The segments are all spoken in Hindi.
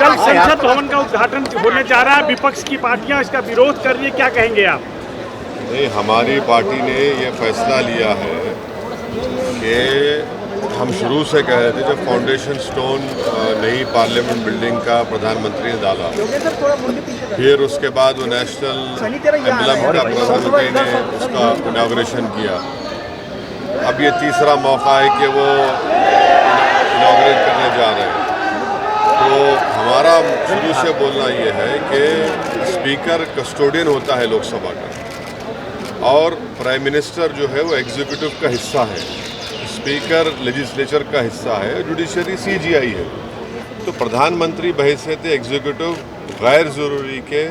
कल संसद भवन का उद्घाटन होने जा रहा है, विपक्ष की पार्टियां इसका विरोध कर रही है, क्या कहेंगे आप? नहीं, हमारी पार्टी ने ये फैसला लिया है कि हम शुरू से कह रहे थे, जब फाउंडेशन स्टोन नई पार्लियामेंट बिल्डिंग का प्रधानमंत्री ने डाला, फिर उसके बाद वो नेशनल एम्बलम का प्रधानमंत्री ने उसका इनॉग्रेशन किया। अब ये तीसरा मौका है कि वो इनॉग्रेट करने जा रहे हैं। तो हमारा शुरू से बोलना ये है कि स्पीकर कस्टोडियन होता है लोकसभा का, और प्राइम मिनिस्टर जो है वो एग्जीक्यूटिव का हिस्सा है, स्पीकर लेजिस्लेचर का हिस्सा है, जुडिशरी सीजीआई है। तो प्रधानमंत्री बहैसियत एग्जीक्यूटिव गैर ज़रूरी के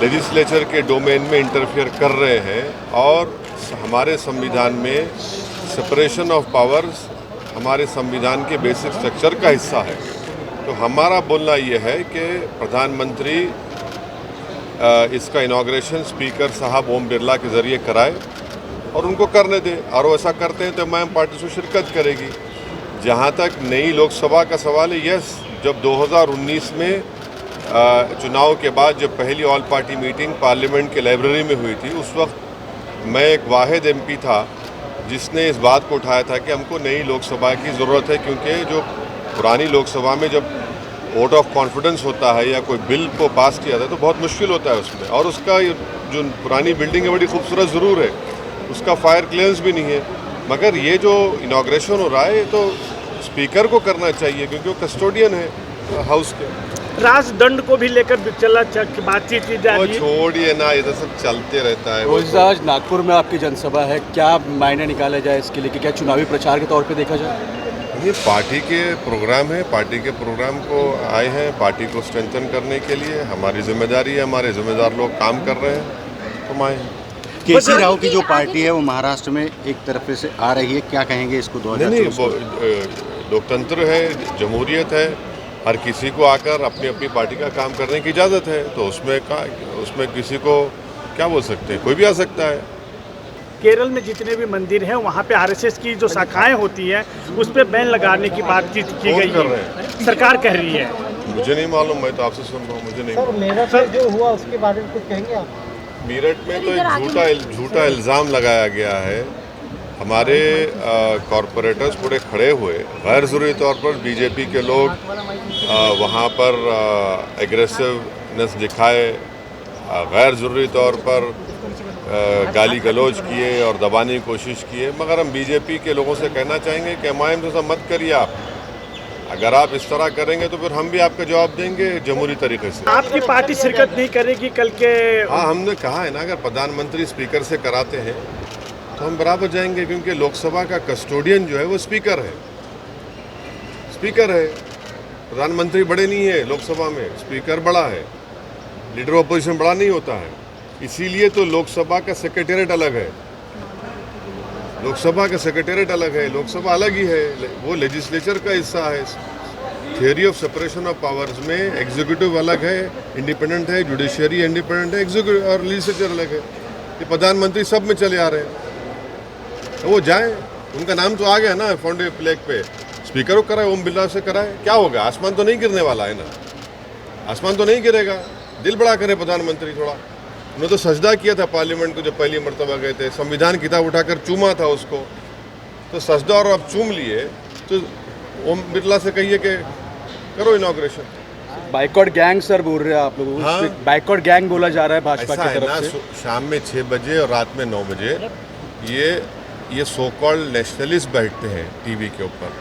लेजिस्लेचर के डोमेन में इंटरफियर कर रहे हैं, और हमारे संविधान में सेपरेशन ऑफ पावर्स हमारे संविधान के बेसिक स्ट्रक्चर का हिस्सा है। तो हमारा बोलना ये है कि प्रधानमंत्री इसका इनॉग्रेशन स्पीकर साहब ओम बिरला के ज़रिए कराए और उनको करने दें, और वो ऐसा करते हैं तो मैं पार्टी से शिरकत करेगी। जहाँ तक नई लोकसभा का सवाल है, यस, जब 2019 में चुनाव के बाद जब पहली ऑल पार्टी मीटिंग पार्लियामेंट के लाइब्रेरी में हुई थी, उस वक्त मैं एक वाहिद एमपी था जिसने इस बात को उठाया था कि हमको नई लोकसभा की ज़रूरत है, क्योंकि जो पुरानी लोकसभा में जब वोट ऑफ कॉन्फिडेंस होता है या कोई बिल को पास किया जाता है तो बहुत मुश्किल होता है उसमें, और उसका जो पुरानी बिल्डिंग है बड़ी खूबसूरत ज़रूर है, उसका फायर क्लियरेंस भी नहीं है, मगर ये जो इनॉग्रेशन हो रहा है ये तो स्पीकर को करना चाहिए क्योंकि वो कस्टोडियन है हाउस के। राजदंड को भी लेकर बातचीत की जा रही है। छोड़िए ना, ये तो सब चलते रहता है। रोज आज नागपुर में आपकी जनसभा है, क्या मायने निकाला जाए इसके लिए कि क्या चुनावी प्रचार के तौर पे देखा जाए? ये पार्टी के प्रोग्राम है, पार्टी के प्रोग्राम को आए हैं, पार्टी को स्ट्रेंथन करने के लिए हमारी जिम्मेदारी है, हमारे जिम्मेदार लोग काम कर रहे हैं, तो आए हैं। केसी राव की जो पार्टी है वो महाराष्ट्र में एक तरफ से आ रही है, क्या कहेंगे इसको? नहीं, लोकतंत्र है, जमहूरियत है, हर किसी को आकर अपनी अपनी पार्टी का काम करने की इजाज़त है, तो उसमें किसी को क्या बोल सकते हैं, कोई भी आ सकता है। केरल में जितने भी मंदिर हैं वहाँ पे आरएसएस की जो शाखाएं होती हैं उस पर बैन लगाने की बातचीत की गई है, सरकार कह रही है। मुझे नहीं मालूम, मैं तो आपसे सुन रहा हूँ, मुझे नहीं मालूम। मेरठ में जो हुआ उसके बारे में कुछ कहेंगे आप? मेरठ में तो एक झूठा इल्ज़ाम लगाया गया है। हमारे कॉरपोरेटर्स पूरे खड़े हुए, गैर ज़रूरी तौर पर बीजेपी के लोग वहाँ पर एग्रेसिवनेस दिखाए, गैर ज़रूरी तौर पर गाली गलौज किए और दबाने की कोशिश किए, मगर हम बीजेपी के लोगों से कहना चाहेंगे कि एमआईएम से मत करिए आप। अगर आप इस तरह करेंगे तो फिर हम भी आपका जवाब देंगे जमहूरी तरीके से। आपकी पार्टी शिरकत नहीं करेगी कल के? हाँ, हमने कहा है ना, अगर प्रधानमंत्री स्पीकर से कराते हैं तो हम बराबर जाएंगे, क्योंकि लोकसभा का कस्टोडियन जो है वो स्पीकर है। प्रधानमंत्री बड़े नहीं है लोकसभा में, स्पीकर बड़ा है, लीडर ऑपोजिशन बड़ा नहीं होता है, इसीलिए तो लोकसभा का सेक्रेटेरिएट अलग है, लोकसभा का सेक्रेटेरिएट अलग है, लोकसभा अलग ही है, वो लेजिस्लेचर का हिस्सा है। Theory of separation of powers में एग्जीक्यूटिव अलग है, इंडिपेंडेंट है, जुडिशरी इंडिपेंडेंट है, एग्जीक्यूटिव और लेजिस्लेचर अलग है। ये प्रधानमंत्री सब में चले आ रहे हैं, तो वो जाए, उनका नाम तो आ गया ना फाउंडेशन प्लेग पे, स्पीकर को कराए, ओम बिरला से कराए, क्या होगा? आसमान तो नहीं गिरने वाला है ना, आसमान तो नहीं गिरेगा। दिल बड़ा करे प्रधानमंत्री थोड़ा, उन्होंने तो सजदा किया था पार्लियामेंट को जब पहली मरतबा गए थे, संविधान किताब उठाकर चूमा था उसको, तो सजदा और अब चूम लिए, तो ओम बिरला से कहिए कि करो इनॉग्रेशन। बाइकआउट गैंग सर बोल रहे हैं आप लोगों को? हाँ? बाइकआउट गैंग बोला जा रहा है भाजपा ऐसा की है तरफ ना, से। शाम में 6 बजे और रात में 9 बजे ये सो कॉल्ड नेशनलिस्ट बैठते हैं टीवी के ऊपर,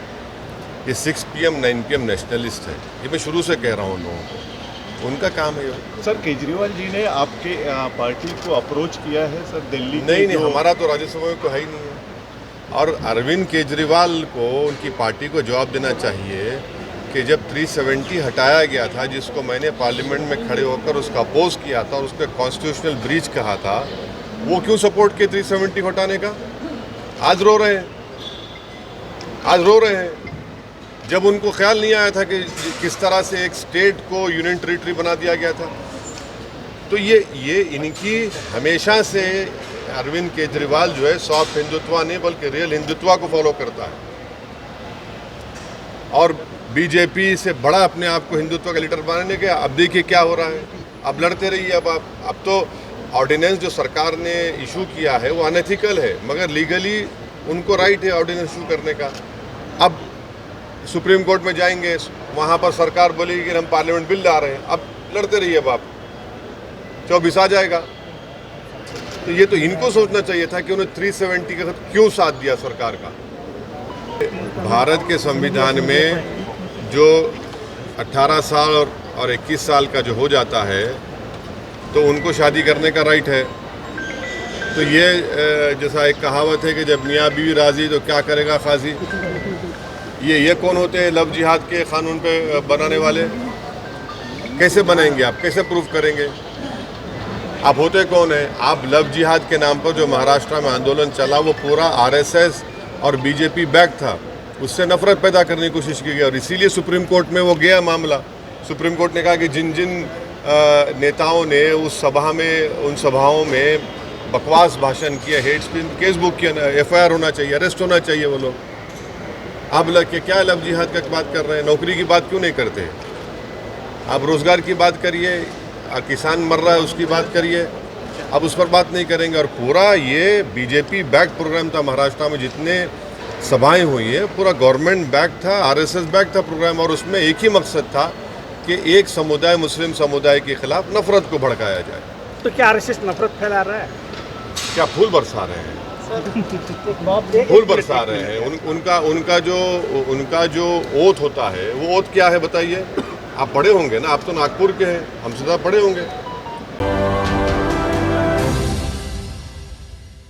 ये 6 PM 9 PM नेशनलिस्ट है, ये मैं शुरू से कह रहा हूँ लोगों को, उनका काम है। सर, केजरीवाल जी ने आपके पार्टी को अप्रोच किया है सर दिल्ली? नहीं, हमारा तो राज्यसभा में कोई है ही नहीं है, और अरविंद केजरीवाल को उनकी पार्टी को जवाब देना चाहिए कि जब 370 हटाया गया था, जिसको मैंने पार्लियामेंट में खड़े होकर उसका अपोज किया था और उसका कॉन्स्टिट्यूशनल ब्रीच कहा था, वो क्यों सपोर्ट किए 370 हटाने का? आज रो रहे हैं। जब उनको ख्याल नहीं आया था कि किस तरह से एक स्टेट को यूनियन टेरिटरी बना दिया गया था। तो ये इनकी हमेशा से अरविंद केजरीवाल जो है सॉफ्ट हिंदुत्व नहीं बल्कि रियल हिंदुत्व को फॉलो करता है। और बीजेपी से बड़ा अपने आप को हिंदुत्व का लीडर बनाने के। अब देखिए क्या हो रहा है, अब लड़ते रहिए। अब तो ऑर्डिनेंस जो सरकार ने इशू किया है वो अनएथिकल है, मगर लीगली उनको राइट है ऑर्डिनेंस इशू करने का। अब सुप्रीम कोर्ट में जाएंगे, वहाँ पर सरकार बोलेगी कि हम पार्लियामेंट बिल ला रहे हैं। अब लड़ते रहिए, अब आप 24 आ जाएगा। तो ये तो इनको सोचना चाहिए था कि उन्हें 370 के साथ क्यों साथ दिया सरकार का। भारत के संविधान में जो 18 साल और 21 साल का जो हो जाता है तो उनको शादी करने का राइट है। तो ये जैसा एक कहावत है कि जब मियाँ बीवी राजी तो क्या करेगा काजी। ये कौन होते हैं लव जिहाद के कानून पे बनाने वाले? कैसे बनाएंगे आप, कैसे प्रूफ करेंगे? आप होते कौन है? आप लव जिहाद के नाम पर जो महाराष्ट्र में आंदोलन चला वो पूरा आरएसएस और बीजेपी बैक था, उससे नफरत पैदा करने की कोशिश की गई और इसीलिए सुप्रीम कोर्ट में वो गया मामला। सुप्रीम कोर्ट ने कहा कि जिन जिन नेताओं ने उस सभा में, उन सभाओं में बकवास भाषण किया, हेट स्पीच, केस बुक किया, एफआईआर होना चाहिए, अरेस्ट होना चाहिए वो लोग। आप क्या लव जिहाद का बात कर रहे हैं? नौकरी की बात क्यों नहीं करते? आप रोजगार की बात करिए, किसान मर रहा है उसकी बात करिए, अब उस पर बात नहीं करेंगे। और पूरा ये बीजेपी बैक प्रोग्राम था महाराष्ट्र में, जितने सभाएं हुई है पूरा गवर्नमेंट बैक था, आरएसएस बैक था प्रोग्राम, और उसमें एक ही मकसद था कि एक समुदाय, मुस्लिम समुदाय के खिलाफ नफरत को भड़काया जाए। तो क्या आरएसएस नफरत फैला रहा है? क्या फूल बरसा रहे हैं? फूल बरसा रहे हैं। उनका जो ओथ होता है वो ओथ क्या है बताइए? आप पढ़े होंगे ना, आप तो नागपुर के हैं, हमसे ज़्यादा पढ़े होंगे।